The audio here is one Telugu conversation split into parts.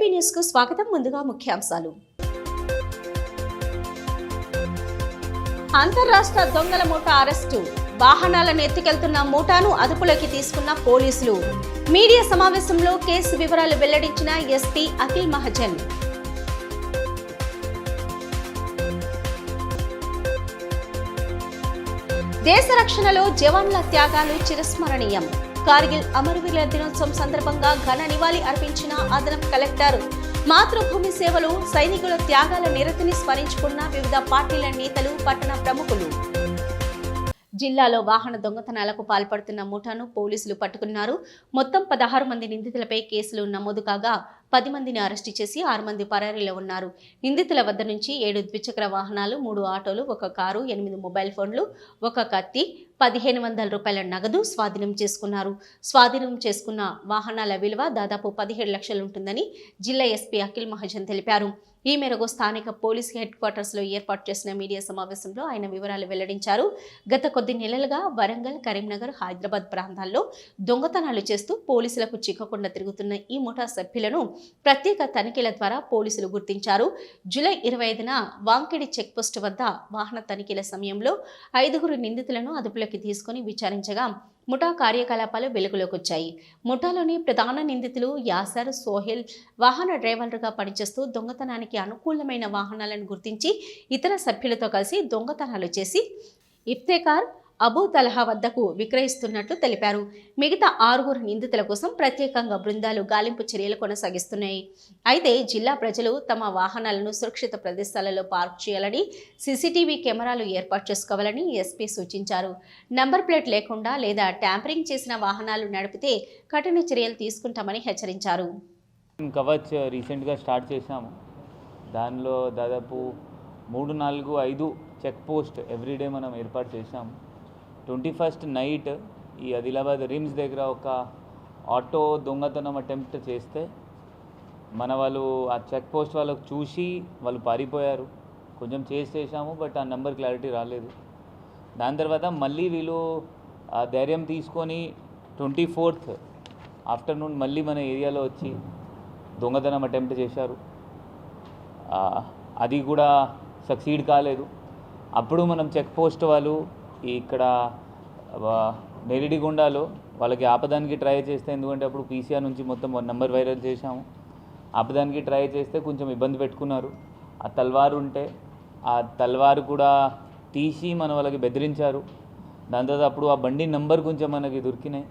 ఏబీ న్యూస్ కు స్వాగతం. ముందుగా ముఖ్యాంశాలు. అంతర్రాష్ట్ర దొంగల ముఠా అరెస్టు. వాహనాలను ఎత్తుకెళ్తున్న ముఠాను అదుపులోకి తీసుకున్న పోలీసులు. మీడియా సమావేశంలో కేసు వివరాలు వెల్లడించిన ఎస్పీ అఖిల్ మహాజన్. దేశ రక్షణలో జవాన్ల త్యాగాలు చిరస్మరణీయం. కార్గిల్ అమరవీరుల దినోత్సవం సందర్భంగా ఘన నివాళి అర్పించిన అదనపు కలెక్టర్. మాతృభూమి సేవలు, సైనికుల త్యాగాల నిరతిని స్మరించుకున్న వివిధ పార్టీల నేతలు, పట్టణ ప్రముఖులు. జిల్లాలో వాహన దొంగతనాలకు పాల్పడుతున్న ముఠాను పోలీసులు పట్టుకున్నారు. మొత్తం 16 మంది నిందితులపై కేసులు నమోదు కాగా 10 మందిని అరెస్టు చేసి 6 మంది పరారీలో ఉన్నారు. నిందితుల వద్ద నుంచి 7 ద్విచక్ర వాహనాలు, 3 ఆటోలు, 1 కారు, 8 మొబైల్ ఫోన్లు, 1 కత్తి, 1500 రూపాయల నగదు స్వాధీనం చేసుకున్నారు. స్వాధీనం చేసుకున్న వాహనాల విలువ దాదాపు 17 లక్షలు ఉంటుందని జిల్లా ఎస్పీ అఖిల్ మహాజన్ తెలిపారు. ఈ మేరకు స్థానిక పోలీస్ హెడ్ క్వార్టర్స్ లో ఏర్పాటు చేసిన మీడియా సమావేశంలో ఆయన వివరాలు వెల్లడించారు. గత కొద్ది నెలలుగా వరంగల్, కరీంనగర్, హైదరాబాద్ ప్రాంతాల్లో దొంగతనాలు చేస్తూ పోలీసులకు చిక్కకుండా తిరుగుతున్న ఈ ముఠా సభ్యులను ప్రత్యేక తనిఖీల ద్వారా పోలీసులు గుర్తించారు. జూలై 25న వాంకిడి చెక్పోస్ట్ వద్ద వాహన తనిఖీల సమయంలో 5 నిందితులను అదుపులోకి తీసుకుని విచారించగా ముఠా కార్యకలాపాలు వెలుగులోకి వచ్చాయి. ముఠాలోని ప్రధాన నిందితులు యాసర్, సోహెల్ వాహన డ్రైవర్లుగా పనిచేస్తూ దొంగతనానికి అనుకూలమైన వాహనాలను గుర్తించి ఇతర సభ్యులతో కలిసి దొంగతనాలు చేసి ఇఫ్తేకార్, అబూ తలహా వద్దకు విక్రయిస్తున్నట్లు తెలిపారు. మిగతా 6 నిందితుల కోసం ప్రత్యేకంగా బృందాలు గాలింపు చర్యలు కొనసాగిస్తున్నాయి. అయితే జిల్లా ప్రజలు తమ వాహనాలను సురక్షిత ప్రదేశాలలో పార్క్ చేయాలని, సీసీటీవీ కెమెరాలు ఏర్పాటు చేసుకోవాలని ఎస్పీ సూచించారు. నంబర్ ప్లేట్ లేకుండా లేదా ట్యాంపరింగ్ చేసిన వాహనాలు నడిపితే కఠిన చర్యలు తీసుకుంటామని హెచ్చరించారు. కవచ్ రీసెంట్గా స్టార్ట్ చేశాము. దానిలో దాదాపు 3, 4, 5 చెక్ పోస్ట్ ఎవ్రీడే మనం ఏర్పాటు చేశాము. 21st నైట్ ఈ ఆదిలాబాద్ రిమ్స్ దగ్గర ఒక ఆటో దొంగతనం అటెంప్ట్ చేస్తే మన వాళ్ళు ఆ చెక్ పోస్ట్ వాళ్ళకు చూసి వాళ్ళు పారిపోయారు. కొంచెం చేసాము, బట్ ఆ నెంబర్ క్లారిటీ రాలేదు. దాని తర్వాత మళ్ళీ వీళ్ళు ఆ ధైర్యం తీసుకొని 24th ఆఫ్టర్నూన్ మళ్ళీ మన ఏరియాలో వచ్చి దొంగతనం అటెంప్ట్ చేశారు. అది కూడా సక్సీడ్ కాలేదు. అప్పుడు మనం చెక్ పోస్ట్ వాళ్ళు ఇక్కడ నెరిడిగొండలో వాళ్ళకి ఆపదానికి ట్రై చేస్తే, ఎందుకంటే అప్పుడు పీసీఆర్ నుంచి మొత్తం 1 నెంబర్ వైరల్ చేశాము. ఆపదానికి ట్రై చేస్తే కొంచెం ఇబ్బంది పెట్టుకున్నారు. ఆ తల్వారు ఉంటే ఆ తల్వారు కూడా తీసి మన వాళ్ళకి బెదిరించారు. దాని తర్వాత అప్పుడు ఆ బండి నెంబర్ కొంచెం మనకి దొరికినాయి.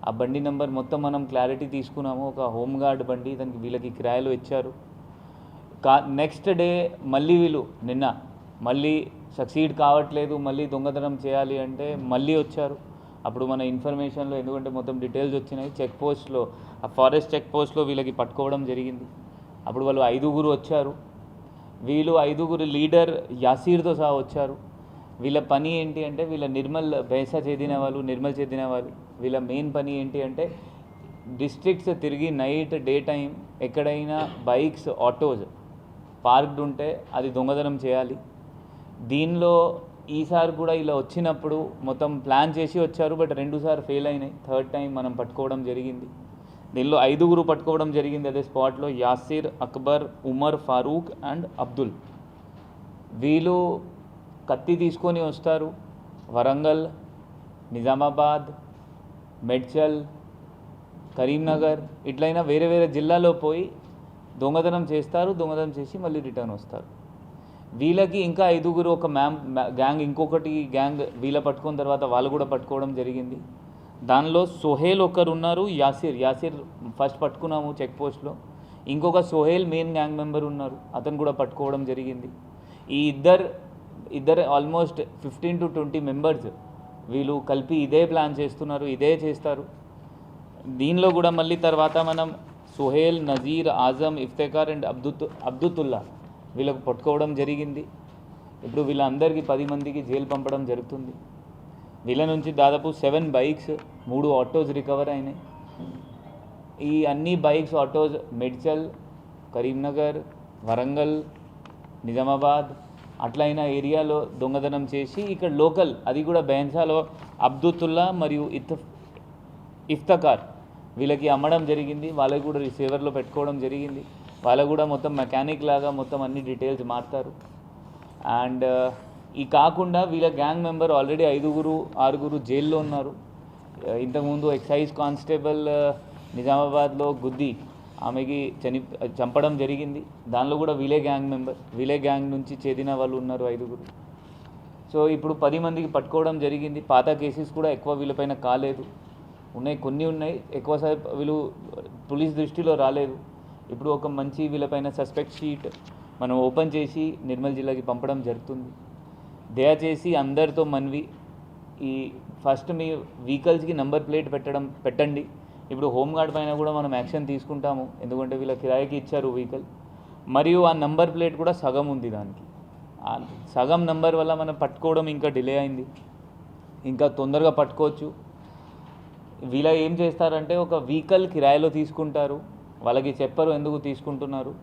ఆ బండి నెంబర్ మొత్తం మనం క్లారిటీ తీసుకున్నాము. ఒక హోమ్ గార్డ్ బండి, దానికి వీళ్ళకి కిరాయిలు ఇచ్చారు. నెక్స్ట్ డే మళ్ళీ వీళ్ళు నిన్న మళ్ళీ సక్సీడ్ కావట్లేదు, మళ్ళీ దొంగతనం చేయాలి అంటే మళ్ళీ వచ్చారు. అప్పుడు మన ఇన్ఫర్మేషన్లో, ఎందుకంటే మొత్తం డీటెయిల్స్ వచ్చినాయి, చెక్ పోస్ట్లో ఆ ఫారెస్ట్ చెక్ పోస్ట్లో వీళ్ళకి పట్టుకోవడం జరిగింది. అప్పుడు వాళ్ళు 5 వచ్చారు. వీళ్ళు 5 లీడర్ యాసీర్తో సహా వచ్చారు. వీళ్ళ పని ఏంటి అంటే, వీళ్ళ నిర్మల్ చెందిన వాళ్ళు. వీళ్ళ మెయిన్ పని ఏంటి అంటే డిస్ట్రిక్ట్స్ తిరిగి నైట్, డే టైం ఎక్కడైనా బైక్స్, ఆటోస్ పార్క్డ్ ఉంటే అది దొంగతనం చేయాలి. దీనిలో ఈసారి కూడా ఇలా వచ్చినప్పుడు మొత్తం ప్లాన్ చేసి వచ్చారు, బట్ 2 సార్లు ఫెయిల్ అయినాయి. 3rd టైం మనం పట్టుకోవడం జరిగింది. దీనిలో 5 పట్టుకోవడం జరిగింది అదే స్పాట్లో. యాసిర్, అక్బర్, ఉమర్, ఫారూక్ అండ్ అబ్దుల్. వీళ్ళు కత్తి తీసుకొని వస్తారు. వరంగల్, నిజామాబాద్, మేడ్చల్, కరీంనగర్ ఇట్లయినా వేరే వేరే జిల్లాలో పోయి దొంగతనం చేస్తారు. దొంగతనం చేసి మళ్ళీ రిటర్న్ వస్తారు. వీళ్ళకి ఇంకా 5 ఒక గ్యాంగ్, ఇంకొకటి గ్యాంగ్ వీళ్ళ పట్టుకున్న తర్వాత వాళ్ళు కూడా పట్టుకోవడం జరిగింది. దానిలో సోహేల్ ఒకరు ఉన్నారు, యాసిర్ ఫస్ట్ పట్టుకున్నాము చెక్ పోస్ట్లో. ఇంకొక సోహేల్ మెయిన్ గ్యాంగ్ మెంబర్ ఉన్నారు, అతను కూడా పట్టుకోవడం జరిగింది. ఈ ఇద్దరు ఆల్మోస్ట్ 15 to 20 మెంబర్స్ వీళ్ళు కలిపి ఇదే ప్లాన్ చేస్తున్నారు, ఇదే చేస్తారు. దీనిలో కూడా మళ్ళీ తర్వాత మనం సోహేల్, నజీర్, ఆజమ్, ఇఫ్తేకార్ అండ్ అబ్దుతుల్లా వీళ్ళకు పట్టుకోవడం జరిగింది. ఇప్పుడు వీళ్ళందరికీ 10 మందికి జైలు పంపడం జరుగుతుంది. వీళ్ళ నుంచి దాదాపు 7 బైక్స్, 3 ఆటోస్ రికవర్ అయినాయి. ఈ అన్ని బైక్స్, ఆటోస్ మేడ్చల్, కరీంనగర్, వరంగల్, నిజామాబాద్ అట్లయిన ఏరియాలో దొంగతనం చేసి ఇక్కడ లోకల్, అది కూడా బెహన్సాలో అబ్దుతుల్లా మరియు ఇఫ్తకార్ వీళ్ళకి అమ్మడం జరిగింది, వాళ్ళకి కూడా రిసీవర్లో పెట్టుకోవడం జరిగింది. వాళ్ళకు కూడా మొత్తం మెకానిక్ లాగా మొత్తం అన్ని డీటెయిల్స్ మారుతారు. అండ్ ఈ కాకుండా వీళ్ళ గ్యాంగ్ మెంబర్ ఆల్రెడీ 5-6 జైల్లో ఉన్నారు. ఇంతకుముందు ఎక్సైజ్ కానిస్టేబుల్ నిజామాబాద్లో గుద్ది ఆమెకి చంపడం జరిగింది. దానిలో కూడా వీళ్ళే గ్యాంగ్ మెంబర్, వీళ్ళే గ్యాంగ్ నుంచి చెందిన వాళ్ళు ఉన్నారు 5. సో ఇప్పుడు 10 మందికి పట్టుకోవడం జరిగింది. పాత కేసెస్ కూడా ఎక్కువ వీళ్ళపైన కాలేదు, కొన్ని ఉన్నాయి, ఎక్కువసారి వీళ్ళు పోలీస్ దృష్టిలో రాలేదు. ఇప్పుడు ఒక మంచి వీళ్ళపైన సస్పెక్ట్ షీట్ మనం ఓపెన్ చేసి నిర్మల్ జిల్లాకి పంపడం జరుగుతుంది. దయచేసి అందరితో మనవి, ఈ ఫస్ట్ మీ వెహికల్స్కి నంబర్ ప్లేట్ పెట్టండి. ఇప్పుడు హోంగార్డ్ పైన కూడా మనం యాక్షన్ తీసుకుంటాము, ఎందుకంటే వీళ్ళ కిరాయికి ఇచ్చారు వెహికల్. మరియు ఆ నంబర్ ప్లేట్ కూడా సగం ఉంది, దానికి ఆ సగం నంబర్ వల్ల మనం పట్టుకోవడం ఇంకా డిలే అయింది, ఇంకా తొందరగా పట్టుకోవచ్చు. వీళ్ళ ఏం చేస్తారంటే ఒక వెహికల్ కిరాయిలో తీసుకుంటారు, వాళ్ళకి చెప్పరు ఎందుకు తీసుకుంటున్నారు.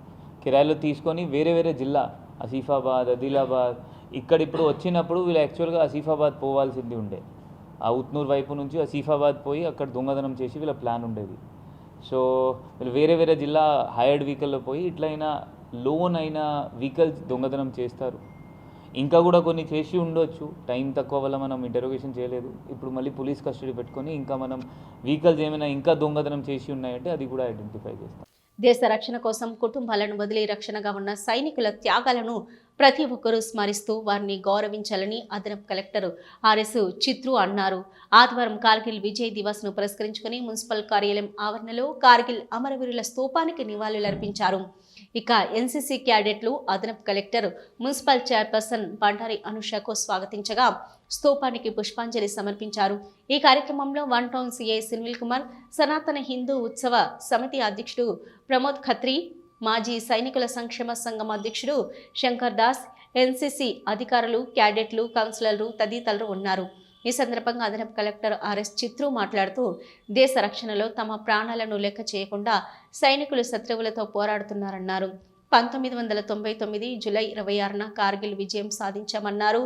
కిరాయిలో తీసుకొని వేరే జిల్లా ఆసిఫాబాద్, ఆదిలాబాద్ ఇక్కడ ఇప్పుడు వచ్చినప్పుడు వీళ్ళు యాక్చువల్గా ఆసిఫాబాద్ పోవాల్సింది ఉండే, ఆ ఉత్నూరు వైపు నుంచి ఆసిఫాబాద్ పోయి అక్కడ దొంగతనం చేసి వీళ్ళ ప్లాన్ ఉండేది. సో వీళ్ళు వేరే జిల్లా హైర్డ్ వెహికల్లో పోయి ఇట్లయినా లోన్ అయిన వెహికల్స్ దొంగతనం చేస్తారు. ఇంకా కూడా కొన్ని చేసి ఉండొచ్చు, టైం తక్కువ వల్ల మనం ఇంటరోగేషన్ చేయలేదు. ఇప్పుడు మళ్ళీ పోలీస్ కస్టడీ పెట్టుకొని ఇంకా మనం వెహికల్స్ ఏమైనా ఇంకా దొంగతనం చేసి ఉన్నాయంటే అది కూడా ఐడెంటిఫై చేస్తాం. దేశ రక్షణ కోసం కుటుంబాలను వదిలి రక్షణగా ఉన్న సైనికుల త్యాగాలను ప్రతి ఒక్కరూ స్మరిస్తూ వారిని గౌరవించాలని అదనపు కలెక్టర్ ఆర్ఎస్ చిత్రు అన్నారు. ఆదివారం కార్గిల్ విజయ్ దివస్ ను పురస్కరించుకుని మున్సిపల్ కార్యాలయం ఆవరణలో కార్గిల్ అమరవీరుల స్తూపానికి నివాళులర్పించారు. ఇక ఎన్సీసీ క్యాడెట్లు అదనపు కలెక్టర్ మున్సిపల్ చైర్పర్సన్ బండారి అనుషకు స్వాగతించగా స్తూపానికి పుష్పాంజలి సమర్పించారు. ఈ కార్యక్రమంలో 1 టౌన్ సిఐ సునీల్ కుమార్, సనాతన హిందూ ఉత్సవ సమితి అధ్యక్షుడు ప్రమోద్ ఖత్రి, మాజీ సైనికుల సంక్షేమ సంఘం అధ్యక్షుడు శంకర్ దాస్, ఎన్సీసీ అధికారులు, క్యాడెట్లు, కౌన్సిలర్లు తదితరులు ఉన్నారు. ఈ సందర్భంగా అదనపు కలెక్టర్ ఆర్ఎస్ చిత్రు మాట్లాడుతూ దేశ రక్షణలో తమ ప్రాణాలను లెక్క చేయకుండా సైనికులు శత్రువులతో పోరాడుతున్నారన్నారు. 1999 జూలై 26న కార్గిల్ విజయం సాధించామన్నారు.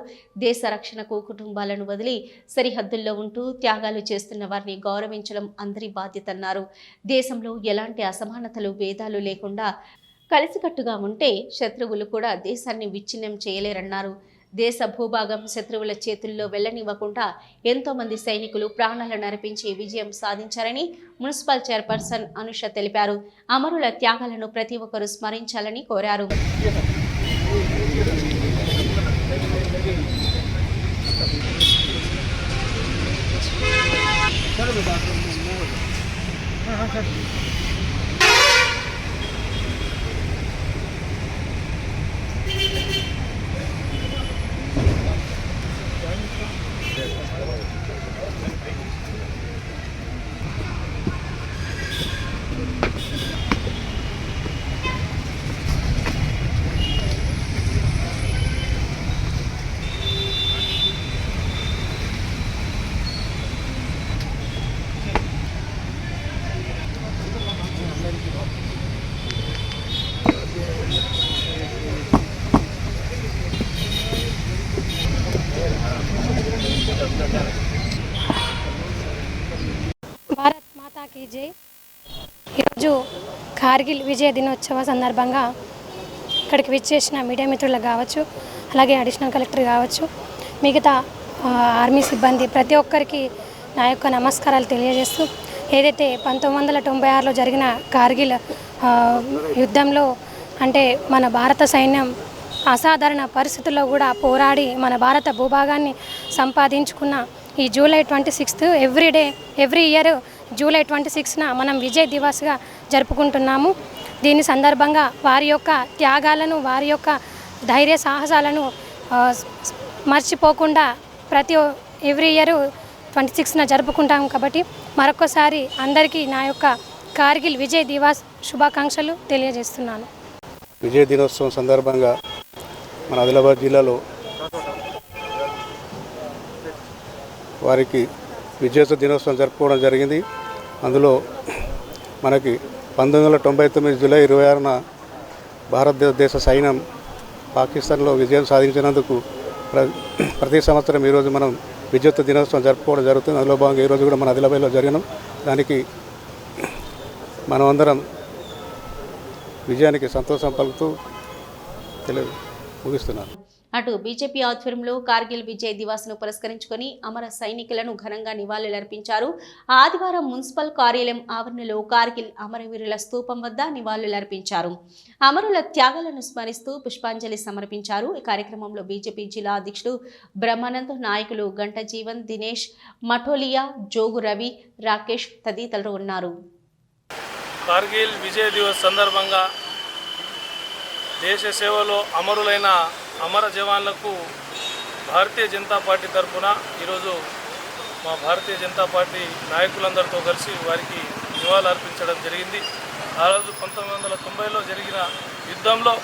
దేశ రక్షణకు కుటుంబాలను వదిలి సరిహద్దుల్లో ఉంటూ త్యాగాలు చేస్తున్న వారిని గౌరవించడం అందరి బాధ్యతన్నారు. దేశంలో ఎలాంటి అసమానతలు, భేదాలు లేకుండా కలిసికట్టుగా ఉంటే శత్రువులు కూడా దేశాన్ని విచ్ఛిన్నం చేయలేరన్నారు. దేశ భూభాగం శత్రువుల చేతుల్లో వెళ్లనివ్వకుండా ఎంతో మంది సైనికులు ప్రాణాలను అర్పించి విజయం సాధించారని మున్సిపల్ చైర్పర్సన్ అనుష తెలిపారు. అమరుల త్యాగాలను ప్రతి ఒక్కరూ స్మరించాలని కోరారు. భారత్ మాతా కీ జై. ఈరోజు కార్గిల్ విజయ దినోత్సవ సందర్భంగా ఇక్కడికి విచ్చేసిన మీడియా మిత్రులకు కావచ్చు, అలాగే అడిషనల్ కలెక్టర్ కావచ్చు, మిగతా ఆర్మీ సిబ్బంది ప్రతి ఒక్కరికి నా యొక్క నమస్కారాలు తెలియజేస్తూ, ఏదైతే 1996లో జరిగిన కార్గిల్ యుద్ధంలో అంటే మన భారత సైన్యం అసాధారణ పరిస్థితుల్లో కూడా పోరాడి మన భారత భూభాగాన్ని సంపాదించుకున్న ఈ జూలై 26 ఎవ్రీ ఇయర్ జూలై 26న మనం విజయ్ దివస్గా జరుపుకుంటున్నాము. దీని సందర్భంగా వారి యొక్క త్యాగాలను, వారి యొక్క ధైర్య సాహసాలను మర్చిపోకుండా ఎవ్రీ ఇయర్ 26న జరుపుకుంటాం. కాబట్టి మరొకసారి అందరికీ నా యొక్క కార్గిల్ విజయ్ దివస్ శుభాకాంక్షలు తెలియజేస్తున్నాను. విజయ దినోత్సవం సందర్భంగా మన ఆదిలాబాద్ జిల్లాలో వారికి విజయ దినోత్సవం జరుపుకోవడం జరిగింది. అందులో మనకి 1999 జూలై 26న భారతదేశ సైన్యం పాకిస్తాన్లో విజయం సాధించినందుకు ప్రతి సంవత్సరం ఈరోజు మనం విజయోత్సవ దినోత్సవం జరుపుకోవడం జరుగుతుంది. అందులో భాగంగా ఈరోజు కూడా మన ఆదిలాబాద్లో జరిగినాం. దానికి మనమందరం విజయానికి సంతోషం పలుకుతూ ముగిస్తున్నాను. అటు బీజేపీ ఆధ్వర్యంలో కార్గిల్ విజయ్ దివాస్ను పురస్కరించుకొని అమర సైనికులను ఘనంగా నివాళులర్పించారు. ఆదివారం మున్సిపల్ కార్యాలయం ఆవరణలో కార్గిల్ అమరవీరుల స్తూపం వద్ద నివాళులర్పించారు. అమరుల త్యాగాలను స్మరిస్తూ పుష్పాంజలి సమర్పించారు. ఈ కార్యక్రమంలో బీజేపీ జిల్లా అధ్యక్షుడు బ్రహ్మానంద్, నాయకులు గంట జీవన్, దినేష్, మఠోలియా, జోగు రవి, రాకేష్ తదితరులు ఉన్నారు. కార్గిల్ విజయ్ దివస్ సందర్భంగా దేశ సేవలో అమరులైన అమర జవాన్లకు భారతీయ జనతా పార్టీ తరఫున ఈరోజు మా భారతీయ జనతా పార్టీ నాయకులందరితో కలిసి వారికి నివాళులు అర్పించడం జరిగింది. ఆ రోజు 1990లో జరిగిన యుద్ధంలో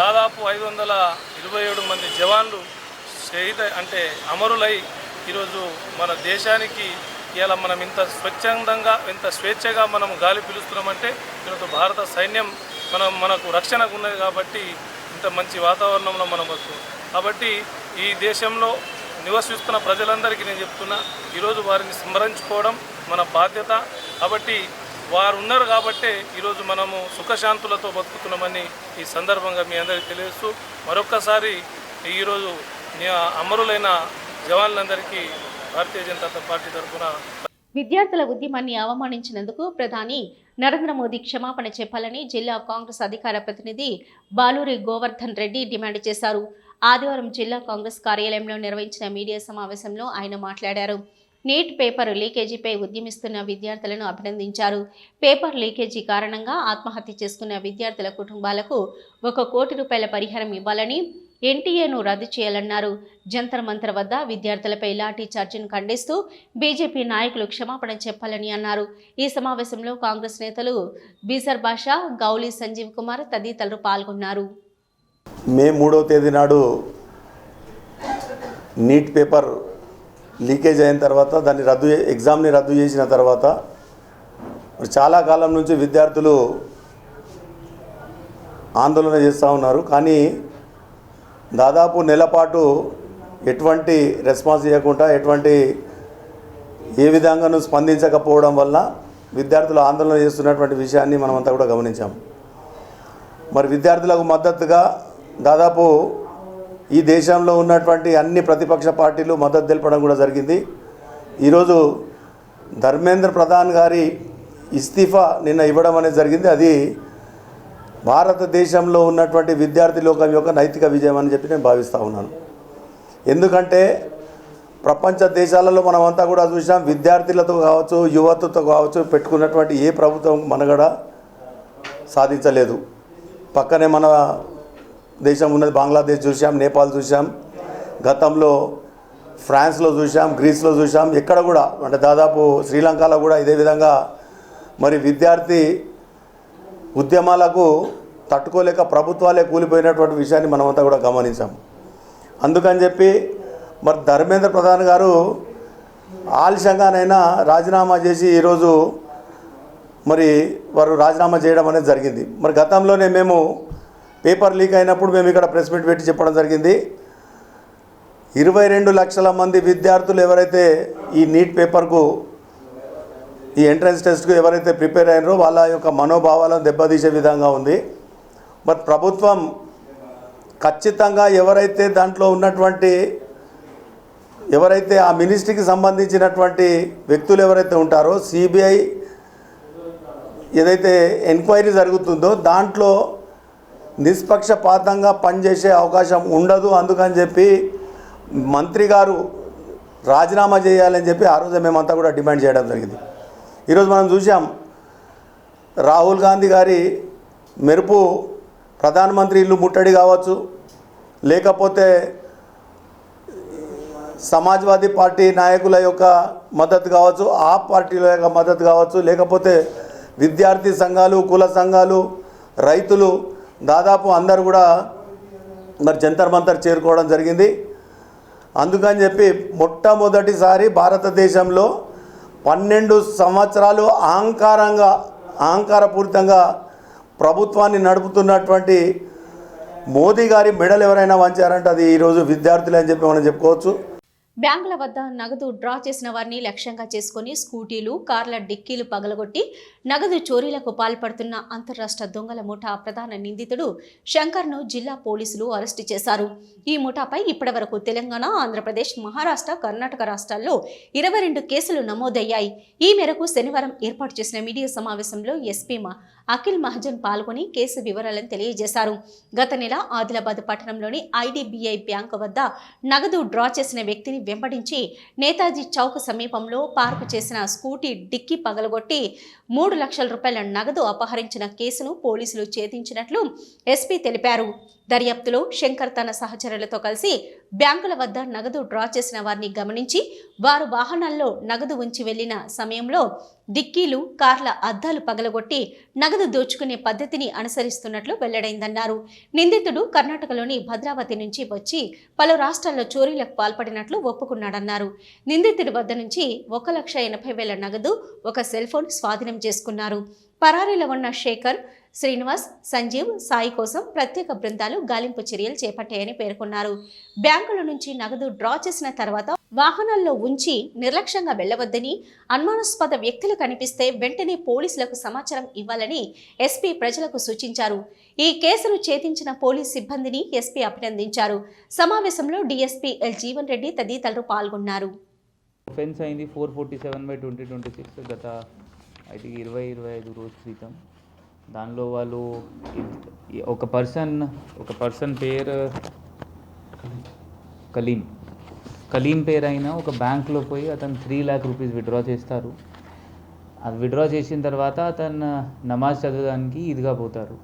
దాదాపు 527 మంది జవాన్లు అమరులై ఈరోజు మన దేశానికి ఇలా మనం ఇంత స్వచ్ఛందంగా ఇంత స్వేచ్ఛగా మనం గాలి పీలుస్తున్నామంటే ఈరోజు భారత సైన్యం మనకు రక్షణకు ఉన్నది కాబట్టి ఇంత మంచి వాతావరణంలో మనం వస్తున్నాం. కాబట్టి ఈ దేశంలో నివసిస్తున్న ప్రజలందరికీ నేను చెప్తున్నా, ఈరోజు వారిని స్మరించుకోవడం మన బాధ్యత. కాబట్టి వారు ఉన్నారు కాబట్టే ఈరోజు మనము సుఖశాంతులతో బతుకుతున్నామని ఈ సందర్భంగా మీ అందరికీ తెలియజేస్తూ మరొక్కసారి ఈరోజు అమరులైన జవాన్లందరికీ భారతీయ జనతా పార్టీ తరఫున విద్యార్థుల ఉద్యమాన్ని అవమానించినందుకు ప్రధాని నరేంద్ర మోదీ క్షమాపణ చెప్పాలని జిల్లా కాంగ్రెస్ అధికార ప్రతినిధి బాలూరి గోవర్ధన్ రెడ్డి డిమాండ్ చేశారు. ఆదివారం జిల్లా కాంగ్రెస్ కార్యాలయంలో నిర్వహించిన మీడియా సమావేశంలో ఆయన మాట్లాడారు. నీట్ పేపర్ లీకేజీపై ఉద్యమిస్తున్న విద్యార్థులను అభినందించారు. పేపర్ లీకేజీ కారణంగా ఆత్మహత్య చేసుకున్న విద్యార్థుల కుటుంబాలకు 1 కోటి రూపాయల పరిహారం ఇవ్వాలని, ఎన్టీఏను రద్దు చేయాలన్నారు. జంతర్ మంతర్ వద్ద విద్యార్థులపై లాఠీ చార్జీని ఖండిస్తూ బీజేపీ నాయకులు క్షమాపణ చెప్పాలని అన్నారు. ఈ సమావేశంలో కాంగ్రెస్ నేతలు బీసర్ బాషా, గౌలి సంజీవ్ కుమార్ తదితరులు పాల్గొన్నారు. మే 3వ తేదీ నాడు నీట్ పేపర్ లీకేజ్ అయిన తర్వాత ఎగ్జామ్ని రద్దు చేసిన తర్వాత చాలా కాలం నుంచి విద్యార్థులు ఆందోళన చేస్తూ ఉన్నారు. కానీ దాదాపు నెలపాటు ఎటువంటి రెస్పాన్స్ ఇవ్వకుండా ఏ విధంగానూ స్పందించకపోవడం వల్ల విద్యార్థులు ఆందోళన చేస్తున్నటువంటి విషయాన్ని మనమంతా కూడా గమనించాం. మరి విద్యార్థులకు మద్దతుగా దాదాపు ఈ దేశంలో ఉన్నటువంటి అన్ని ప్రతిపక్ష పార్టీలు మద్దతు తెలపడం కూడా జరిగింది. ఈరోజు ధర్మేంద్ర ప్రధాన్ గారి ఇస్తీఫా నిన్న ఇవ్వడం అనేది జరిగింది. అది భారతదేశంలో ఉన్నటువంటి విద్యార్థి లోకం యొక్క నైతిక విజయం అని చెప్పి నేను భావిస్తూ ఉన్నాను. ఎందుకంటే ప్రపంచ దేశాలలో మనమంతా కూడా చూసాం, విద్యార్థులతో కావచ్చు, యువతతో కావచ్చు పెట్టుకున్నటువంటి ఏ ప్రభుత్వం మనగడ సాధించలేదు. పక్కనే మన దేశం ఉన్నది బంగ్లాదేశ్ చూసాం, నేపాల్ చూసాం, గతంలో ఫ్రాన్స్లో చూసాం, గ్రీస్లో చూసాం. ఎక్కడ కూడా అంటే దాదాపు శ్రీలంకలో కూడా ఇదే విధంగా మరి విద్యార్థి ఉద్యమాలకు తట్టుకోలేక ప్రభుత్వాలే కూలిపోయినటువంటి విషయాన్ని మనమంతా కూడా గమనించాం. అందుకని చెప్పి మరి ధర్మేంద్ర ప్రధాన్ గారు ఆలస్యంగానైనా రాజీనామా చేసి ఈరోజు మరి వారు రాజీనామా చేయడం అనేది జరిగింది. మరి గతంలోనే మేము పేపర్ లీక్ అయినప్పుడు మేము ఇక్కడ ప్రెస్ మీట్ పెట్టి చెప్పడం జరిగింది. 22 లక్షల మంది విద్యార్థులు ఎవరైతే ఈ నీట్ పేపర్కు ఈ ఎంట్రన్స్ టెస్ట్కు ఎవరైతే ప్రిపేర్ అయినారో వాళ్ళ యొక్క మనోభావాలను దెబ్బతీసే విధంగా ఉంది. మరి ప్రభుత్వం ఖచ్చితంగా ఎవరైతే దాంట్లో ఉన్నటువంటి ఎవరైతే ఆ మినిస్ట్రీకి సంబంధించినటువంటి వ్యక్తులు ఎవరైతే ఉంటారో సిబిఐ ఏదైతే ఎంక్వైరీ జరుగుతుందో దాంట్లో నిష్పక్షపాతంగా పనిచేసే అవకాశం ఉండదు. అందుకని చెప్పి మంత్రి గారు రాజీనామా చేయాలని చెప్పి ఆ రోజు మేమంతా కూడా డిమాండ్ చేయడం జరిగింది. ఈరోజు మనం చూసాం, రాహుల్ గాంధీ గారి మెరుపు ప్రధానమంత్రి ఇల్లు ముట్టడి కావచ్చు, లేకపోతే సమాజ్వాదీ పార్టీ నాయకుల యొక్క మద్దతు కావచ్చు, ఆ పార్టీల యొక్క మద్దతు కావచ్చు, లేకపోతే విద్యార్థి సంఘాలు, కుల సంఘాలు, రైతులు దాదాపు అందరూ కూడా మరి జంతర్ మంతర్ చేరుకోవడం జరిగింది. అందుకని చెప్పి మొట్టమొదటిసారి భారతదేశంలో 12 సంవత్సరాలు అహంకారపూరితంగా ప్రభుత్వాన్ని నడుపుతున్నటువంటి మోదీ గారి మెడల్ ఎవరైనా వంచారంటే అది ఈరోజు విద్యార్థులు అని చెప్పి మనం చెప్పుకోవచ్చు. బ్యాంకుల వద్ద నగదు డ్రా చేసిన వారిని లక్ష్యంగా చేసుకుని స్కూటీలు, కార్ల డిక్కీలు పగలగొట్టి నగదు చోరీలకు పాల్పడుతున్న అంతర్రాష్ట్ర దొంగల ముఠా ప్రధాన నిందితుడు శంకర్ను జిల్లా పోలీసులు అరెస్టు చేశారు. ఈ ముఠాపై ఇప్పటివరకు తెలంగాణ, ఆంధ్రప్రదేశ్, మహారాష్ట్ర, కర్ణాటక రాష్ట్రాల్లో 22 కేసులు నమోదయ్యాయి. ఈ మేరకు శనివారం ఏర్పాటు చేసిన మీడియా సమావేశంలో ఎస్పీ అఖిల్ మహాజన్ పాల్గొని కేసు వివరాలను తెలియజేశారు. గత నెల ఆదిలాబాద్ పట్టణంలోని ఐడిబిఐ బ్యాంకు వద్ద నగదు డ్రా చేసిన వ్యక్తిని వెంబడించి నేతాజీ చౌక్ సమీపంలో పార్కు చేసిన స్కూటీ డిక్కీ పగలగొట్టి 3 లక్షల రూపాయల నగదు అపహరించిన కేసును పోలీసులు ఛేదించినట్లు ఎస్పీ తెలిపారు. దర్యాప్తులో శంకర్ తన సహచరులతో కలిసి బ్యాంకుల వద్ద నగదు డ్రా చేసిన వారిని గమనించి వారు వాహనాల్లో నగదు ఉంచి వెళ్లిన సమయంలో డిక్కీలు, కార్ల అద్దాలు పగలగొట్టి నగదు దోచుకునే పద్ధతిని అనుసరిస్తున్నట్లు వెల్లడైందన్నారు. నిందితుడు కర్ణాటకలోని భద్రావతి నుంచి వచ్చి పలు రాష్ట్రాల్లో చోరీలకు పాల్పడినట్లు ఒప్పుకున్నాడన్నారు. నిందితుడి వద్ద నుంచి 1,80,000 నగదు, ఒక సెల్ ఫోన్ స్వాధీనం చేసుకున్నారు. పరారీలో ఉన్న శేఖర్, శ్రీనివాస్, సంజీవ్, సాయి కోసం ప్రత్యేక బృందాలు గాలింపు చర్యలు చేపట్టాయని పేర్కొన్నారు. బ్యాంకుల నుంచి నగదు డ్రా చేసిన తర్వాత వాహనాల్లో ఉంచి నిర్లక్ష్యంగా వెళ్లవద్దని, అనుమానాస్పద వ్యక్తులు కనిపిస్తే వెంటనే పోలీసులకు సమాచారం ఇవ్వాలని ఎస్పీ ప్రజలకు సూచించారు. ఈ కేసును ఛేదించిన పోలీస్ సిబ్బందిని ఎస్పీ అభినందించారు. సమావేశంలో డీఎస్పీ ఎల్ జీవన్ రెడ్డి తదితరులు పాల్గొన్నారు. ఒఫెన్స్ అయింది 447/2026 గత 20-25 రోజుల క్రితం. దానిలో వాళ్ళు ఒక పర్సన్ పేరు కలీం పేరు అయినా ఒక బ్యాంక్లో పోయి అతను 3 lakh రూపీస్ విత్డ్రా చేస్తారు. అది విత్డ్రా చేసిన తర్వాత అతను నమాజ్ చదవడానికి ఈద్గా పోతారు.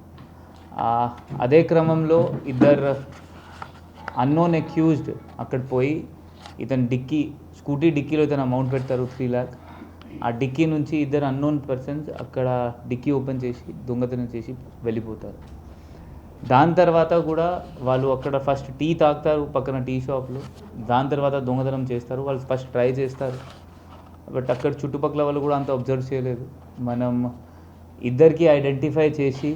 అదే క్రమంలో ఇద్దరు అన్నోన్ అక్యూజ్డ్ అక్కడ పోయి ఇతను స్కూటీ డిక్కీలో ఇతను అమౌంట్ పెడతారు 3 lakh. ఆ డిక్కీ నుంచి ఇద్దరు అన్నోన్ పర్సన్స్ అక్కడ డిక్కీ ఓపెన్ చేసి దొంగతనం చేసి వెళ్ళిపోతారు. దాని తర్వాత కూడా వాళ్ళు అక్కడ ఫస్ట్ టీ తాగుతారు పక్కన టీ షాప్లో. దాని తర్వాత దొంగతనం చేస్తారు. వాళ్ళు ఫస్ట్ ట్రై చేస్తారు, బట్ అక్కడ చుట్టుపక్కల వాళ్ళు కూడా అంత అబ్జర్వ్ చేయలేదు. మనం ఇద్దరికి ఐడెంటిఫై చేసి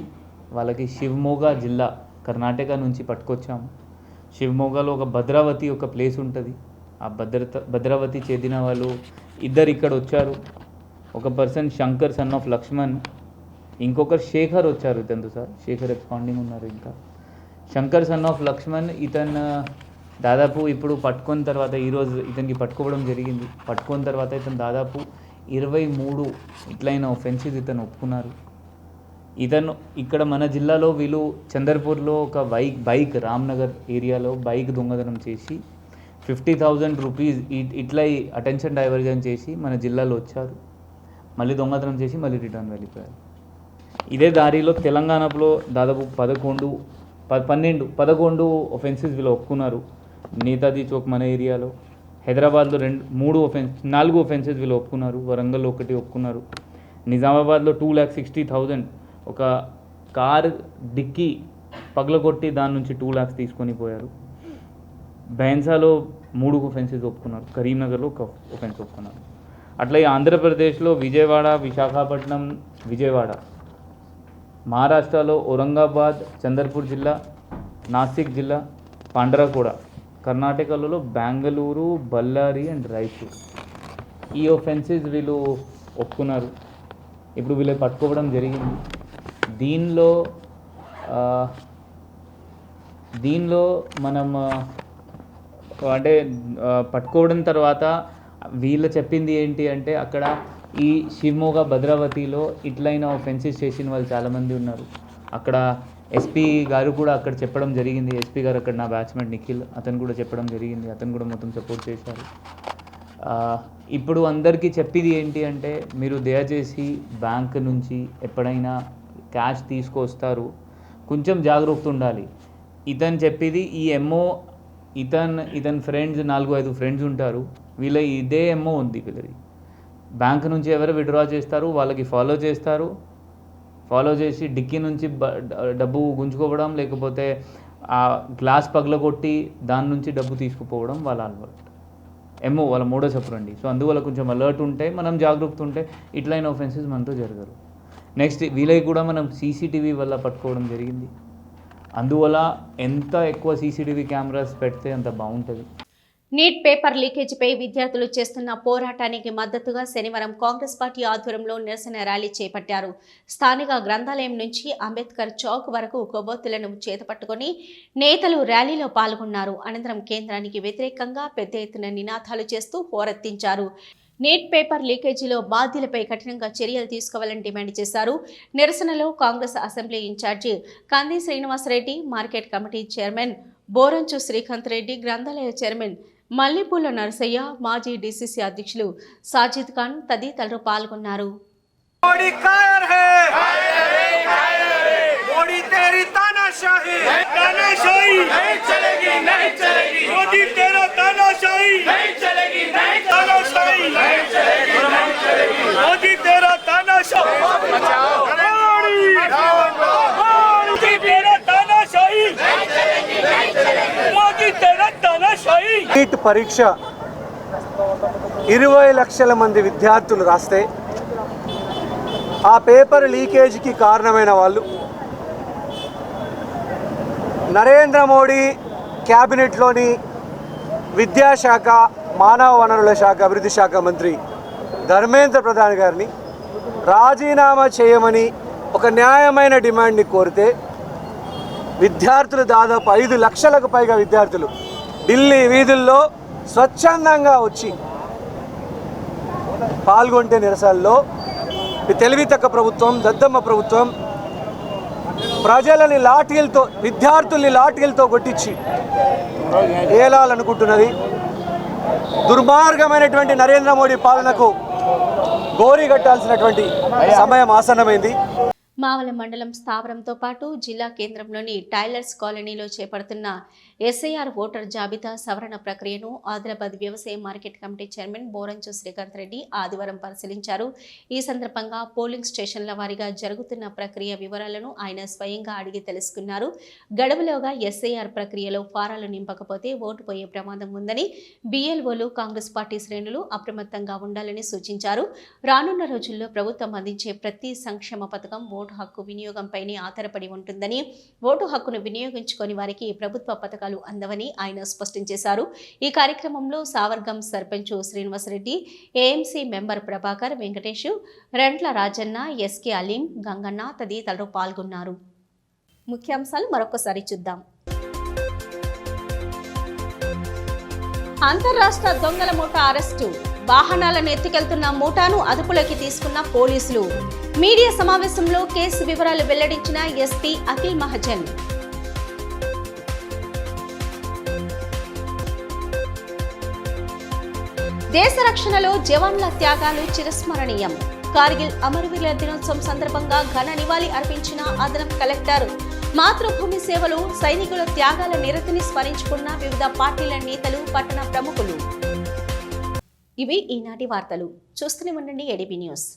వాళ్ళకి శివమోగా జిల్లా కర్ణాటక నుంచి పట్టుకొచ్చాము. శివమోగాలో ఒక భద్రావతి ఒక ప్లేస్ ఉంటుంది. ఆ భద్రావతి చెందిన వాళ్ళు ఇద్దరు ఇక్కడ వచ్చారు. ఒక person Shankar son of Lakshman, ఇంకొకరు శేఖర్ వచ్చారు. ఇతను సార్ శేఖర్ ఎక్స్పాండింగ్ ఉన్నారు. ఇంకా శంకర్ సన్ ఆఫ్ లక్ష్మణ్ ఇతను దాదాపు ఇప్పుడు పట్టుకున్న తర్వాత ఈరోజు ఇతనికి పట్టుకోవడం జరిగింది. పట్టుకున్న తర్వాత ఇతను దాదాపు 23 ఇట్లైన ఒఫెన్సెస్ ఇతను ఒప్పుకున్నారు. ఇతను ఇక్కడ మన జిల్లాలో వీళ్ళు చందర్పూర్లో ఒక బైక్ రామ్నగర్ ఏరియాలో బైక్ దొంగతనం చేసి 50,000 రూపీస్ ఇట్లా అటెన్షన్ డైవర్జన్ చేసి మన జిల్లాలో వచ్చారు. మళ్ళీ దొంగతనం చేసి మళ్ళీ రిటర్న్ వెళ్ళిపోయారు. ఇదే దారిలో తెలంగాణలో దాదాపు 11 ఒఫెన్సెస్ వీళ్ళు ఒప్పుకున్నారు. నేతాజీ చౌక్ మన ఏరియాలో, హైదరాబాద్లో 4 ఒఫెన్సెస్ వీళ్ళు ఒప్పుకున్నారు. వరంగల్లో 1 ఒప్పుకున్నారు. నిజామాబాద్లో 2,60,000 ఒక కార్ డిక్కీ పగలగొట్టి దాని నుంచి 2 lakhs తీసుకొని పోయారు. బైన్సాలో 3 ఒఫెన్సెస్ ఒప్పుకున్నారు. కరీంనగర్లో 1 ఒఫెన్స్ ఒప్పుకున్నారు. అట్లా ఆంధ్రప్రదేశ్లో విజయవాడ, విశాఖపట్నం, మహారాష్ట్రలో ఔరంగాబాద్, చందర్పూర్ జిల్లా, నాసిక్ జిల్లా, పాండ్రాకోడ, కర్ణాటకలో బెంగళూరు, బళ్ళారి అండ్ రాయచూర్ ఈ ఒఫెన్సెస్ వీళ్ళు ఒప్పుకున్నారు. ఇప్పుడు వీళ్ళు పట్టుకోవడం జరిగింది. దీనిలో మనం అంటే పట్టుకోవడం తర్వాత వీళ్ళు చెప్పింది ఏంటి అంటే అక్కడ ఈ శివమోగా భద్రావతిలో ఇట్లైన ఒఫెన్సెస్ చేసిన వాళ్ళు చాలామంది ఉన్నారు. అక్కడ ఎస్పీ గారు కూడా అక్కడ చెప్పడం జరిగింది. ఎస్పీ గారు అక్కడ నా బ్యాచ్మేట్ నిఖిల్ అతను కూడా చెప్పడం జరిగింది. అతను కూడా మొత్తం సపోర్ట్ చేశారు. ఇప్పుడు అందరికీ చెప్పేది ఏంటి అంటే మీరు దయచేసి బ్యాంక్ నుంచి ఎప్పుడైనా క్యాష్ తీసుకొస్తారు కొంచెం జాగ్రత్త ఉండాలి. ఇతను చెప్పేది ఈ ఎంఓ ఇతని ఫ్రెండ్స్ 4-5 ఫ్రెండ్స్ ఉంటారు. వీళ్ళ ఇదే ఎంఓ ఉంది. వీళ్ళది బ్యాంక్ నుంచి ఎవరు విత్డ్రా చేస్తారు వాళ్ళకి ఫాలో చేసి డిక్కీ నుంచి డబ్బు గుంజుకోవడం, లేకపోతే ఆ గ్లాస్ పగలగొట్టి దాని నుంచి డబ్బు తీసుకుపోవడం వాళ్ళ అలవాటు. ఎంఓ వాళ్ళ మూడో చెప్పరండి. సో అందువల్ల కొంచెం అలర్ట్ ఉంటే, మనం జాగ్రత్త ఉంటే ఇట్లైన ఒఫెన్సెస్ మనతో జరగరు. నెక్స్ట్ వీళ్ళకి కూడా మనం సీసీటీవీ వల్ల పట్టుకోవడం జరిగింది. అందువల్ల ఎంత ఎక్కువ సీసీటీవీ కెమెరాస్ పెడితే అంత బాగుంటుంది. నీట్ పేపర్ లీకేజీపై విద్యార్థులు చేస్తున్న పోరాటానికి మద్దతుగా శనివారం కాంగ్రెస్ పార్టీ ఆధ్వర్యంలో నిరసన ర్యాలీ చేపట్టారు. స్థానిక గ్రంథాలయం నుంచి అంబేద్కర్ చౌక్ వరకు కొవ్వొత్తులను చేతపట్టుకుని నేతలు ర్యాలీలో పాల్గొన్నారు. అనంతరం కేంద్రానికి వ్యతిరేకంగా పెద్ద ఎత్తున నినాదాలు చేస్తూ హోరెత్తించారు. నీట్ పేపర్ లీకేజీలో బాధ్యులపై కఠినంగా చర్యలు తీసుకోవాలని డిమాండ్ చేశారు. నిరసనలో Congress assembly incharge Kandi Srinivasa Reddy, market committee chairman Boranchu Srikanth Reddy, గ్రంథాలయ చైర్మన్ మల్లిపూల నరసయ్య, మాజీ డీసీసీ అధ్యక్షులు సాజిద్ ఖాన్ తదితరులు పాల్గొన్నారు. నీట్ పరీక్ష 20 లక్షల మంది విద్యార్థులు రాస్తే ఆ పేపర్ లీకేజీకి కారణమైన వాళ్ళు నరేంద్ర మోడీ క్యాబినెట్లోని విద్యాశాఖ, మానవ వనరుల శాఖ, అభివృద్ధి శాఖ మంత్రి ధర్మేంద్ర ప్రధాన్ గారిని రాజీనామా చేయమని ఒక న్యాయమైన డిమాండ్ని కోరితే విద్యార్థులు దాదాపు 5 లక్షలకు పైగా విద్యార్థులు ఢిల్లీ వీధుల్లో స్వచ్ఛందంగా వచ్చి పాల్గొంటే నిరసనలో తెలివితక్క ప్రభుత్వం, దద్దమ్మ ప్రభుత్వం ప్రజలని లాఠీలతో, విద్యార్థుల్ని లాఠీలతో కొట్టించి ఏలాలనుకుంటున్నది. దుర్మార్గమైనటువంటి నరేంద్ర మోడీ పాలనకు గోరీ కట్టాల్సినటువంటి సమయం ఆసన్నమైంది. మావల మండలం స్థావరంతో పాటు జిల్లా కేంద్రంలోని టైలర్స్ కాలనీలో చేపడుతున్న ఎస్ఐఆర్ ఓటర్ జాబితా సవరణ ప్రక్రియను ఆదిలాబాద్ వ్యవసాయ market committee chairman Boranchu Srikanth Reddy ఆదివారం పరిశీలించారు. ఈ సందర్భంగా పోలింగ్ స్టేషన్ల వారీగా జరుగుతున్న ప్రక్రియ వివరాలను ఆయన స్వయంగా అడిగి తెలుసుకున్నారు. గడువులోగా ఎస్ఐఆర్ ప్రక్రియలో ఫారాలు నింపకపోతే ఓటు పోయే ప్రమాదం ఉందని బిఎల్ఓలు, కాంగ్రెస్ పార్టీ శ్రేణులు అప్రమత్తంగా ఉండాలని సూచించారు. రానున్న రోజుల్లో ప్రభుత్వం అందించే ప్రతి సంక్షేమ పథకం ఓటు హక్కు వినియోగంపైనే ఆధారపడి ఉంటుందని, ఓటు హక్కును వినియోగించుకొని వారికి ప్రభుత్వ పథకాలు అందవని ఆయన స్పష్టం చేశారు. ఈ కార్యక్రమంలో సావర్గం sarpanch Srinivasa Reddy, AMC member Prabhakar, Venkatesh, రెంట్ల Rajanna, SK Aleem, Ganganna తదితరులు పాల్గొన్నారు. ముఖ్యాంశాలు మరొకసారి చూద్దాం. అంతర్రాష్ట్ర దొంగల ముఠా అరెస్టు, వాహనాలను ఎత్తుకెళ్తున్న ముఠాను అదుపులోకి తీసుకున్న పోలీసులు. మీడియా సమావేశంలో కేసు వివరాలు వెల్లడించిన ఎస్పీ అఖిల్ మహాజన్. దేశ రక్షణలో జవాన్ల త్యాగాలు చిరస్మరణీయం. కార్గిల్ అమరవీరుల దినోత్సవం సందర్భంగా ఘన నివాళి అర్పించిన అదనపు కలెక్టర్. మాతృభూమి సేవలు, సైనికుల త్యాగాల నిరతిని స్మరించుకున్న వివిధ పార్టీల నేతలు, పట్టణ ప్రముఖులు. ఇవి ఈనాటి వార్తలు. చూస్తూనే ఉండండి ఏడీబీ న్యూస్.